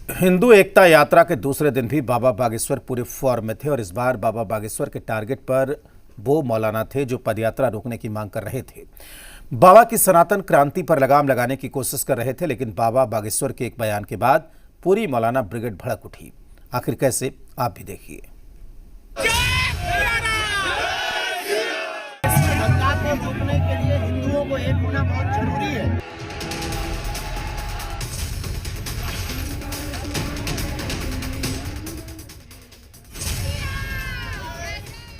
हिंदू एकता यात्रा के दूसरे दिन भी बाबा बागेश्वर पूरे फॉर्म में थे और इस बार बाबा बागेश्वर के टारगेट पर वो मौलाना थे जो पदयात्रा रोकने की मांग कर रहे थे। बाबा की सनातन क्रांति पर लगाम लगाने की कोशिश कर रहे थे, लेकिन बाबा बागेश्वर के एक बयान के बाद पूरी मौलाना ब्रिगेड भड़क उठी। आखिर कैसे, आप भी देखिए। रोकने के लिए हिंदुओं को एक होना बहुत जरूरी है।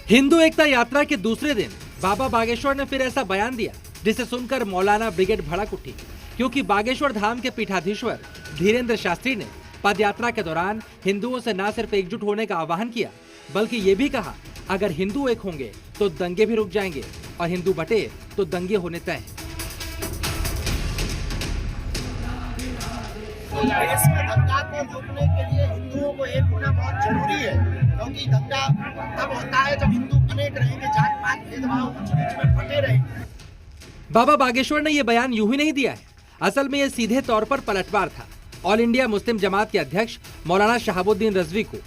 हिंदू एकता यात्रा के दूसरे दिन बाबा बागेश्वर ने फिर ऐसा बयान दिया जिसे सुनकर मौलाना ब्रिगेड भड़क उठी, क्योंकि बागेश्वर धाम के पीठाधीश्वर धीरेन्द्र शास्त्री ने पदयात्रा के दौरान हिंदुओं से न सिर्फ एकजुट होने का आह्वान किया, बल्कि ये भी कहा अगर हिंदू एक होंगे तो दंगे भी रुक जाएंगे और हिंदू बटे तो दंगे होने तय हैं। देश में दंगा को रोकने के लिए हिंदुओं को एक होना बहुत जरूरी है, क्योंकि दंगा तब होता है जब हिंदू अनेक रहेंगे, जात पात भेदभाव ऊंच नीच में फटे रहेंगे। बाबा बागेश्वर ने यह बयान यूं ही नहीं दिया है, असल में यह सीधे तौर पर पलटवार था ऑल इंडिया मुस्लिम जमात के अध्यक्ष मौलाना शहाबुद्दीन रजवी को,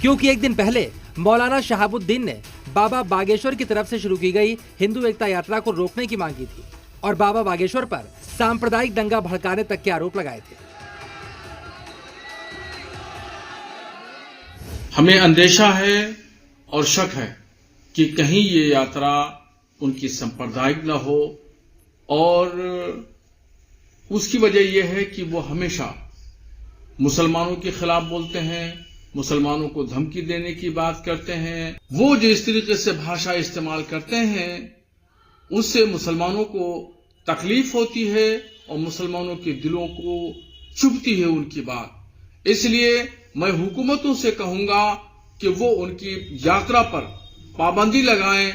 क्योंकि एक दिन पहले मौलाना शहाबुद्दीन ने बाबा बागेश्वर की तरफ से शुरू की गई हिंदू एकता यात्रा को रोकने की मांग की थी और बाबा बागेश्वर पर सांप्रदायिक दंगा भड़काने तक के आरोप लगाए थे। हमें अंदेशा है और शक है कि कहीं ये यात्रा उनकी सांप्रदायिक न हो, और उसकी वजह यह है कि वो हमेशा मुसलमानों के खिलाफ बोलते हैं, मुसलमानों को धमकी देने की बात करते हैं। वो जिस तरीके से भाषा इस्तेमाल करते हैं उससे मुसलमानों को तकलीफ होती है और मुसलमानों के दिलों को चुभती है उनकी बात। इसलिए मैं हुकूमतों से कहूंगा कि वो उनकी यात्रा पर पाबंदी लगाएं।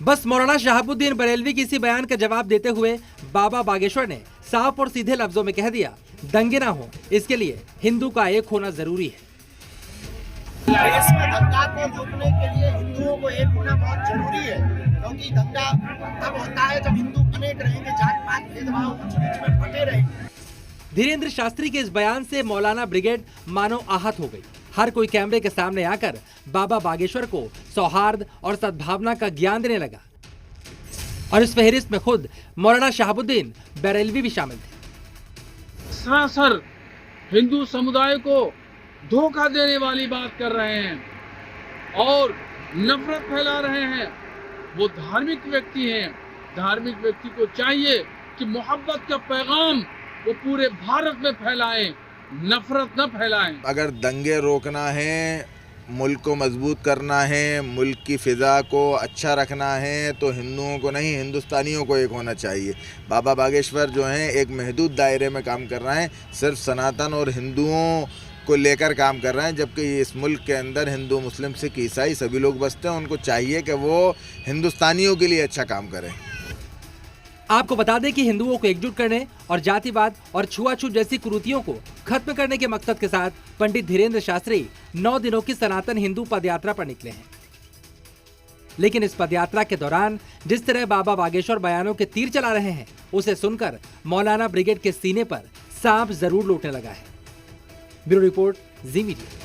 बस मौलाना शहाबुद्दीन बरेलवी के इसी बयान का जवाब देते हुए बाबा बागेश्वर ने साफ और सीधे लफ्जों में कह दिया, दंगे ना हो इसके लिए हिंदू का एक होना जरूरी है। देश में दंगा को रोकने के लिए हिंदुओं को एक होना बहुत जरूरी है, क्योंकि दंगा तब होता है जब हिंदू अनेक रहेंगे, जात पात भेदभाव ऊंच नीच में फटे रहेंगे। धीरेन्द्र शास्त्री के इस बयान से मौलाना ब्रिगेड मानो आहत हो गई। हर कोई कैमरे के सामने आकर बाबा बागेश्वर को सौहार्द और सद्भावना का ज्ञान देने लगा और इस फहरिस्त में खुद मौलाना शहाबुद्दीन बरेलवी भी शामिल थे। सरासर हिंदू समुदाय को धोखा देने वाली बात कर रहे हैं और नफरत फैला रहे हैं। वो धार्मिक व्यक्ति हैं, धार्मिक व्यक्ति को चाहिए कि मोहब्बत का पैगाम वो पूरे भारत में फैलाएं, नफरत न फैलाएं। अगर दंगे रोकना है, मुल्क को मजबूत करना है, मुल्क की फ़िज़ा को अच्छा रखना है, तो हिंदुओं को नहीं हिंदुस्तानियों को एक होना चाहिए। बाबा बागेश्वर जो हैं एक महदूद दायरे में काम कर रहे हैं, सिर्फ सनातन और हिंदुओं को लेकर काम कर रहे हैं, जबकि इस मुल्क के अंदर हिंदू, मुस्लिम, सिख, ईसाई सभी लोग बसते हैं। उनको चाहिए कि वो हिंदुस्तानियों के लिए अच्छा काम करें। आपको बता दें कि हिंदुओं को एकजुट करने और जातिवाद और छुआछूत जैसी कुरीतियों को खत्म करने के मकसद के साथ पंडित धीरेन्द्र शास्त्री 9 दिनों की सनातन हिंदू पदयात्रा पर निकले हैं। लेकिन इस पदयात्रा के दौरान जिस तरह बाबा बागेश्वर बयानों के तीर चला रहे हैं, उसे सुनकर मौलाना ब्रिगेड के सीने पर सांप जरूर लौटने लगा है। ब्यूरो रिपोर्ट, जी मीडिया।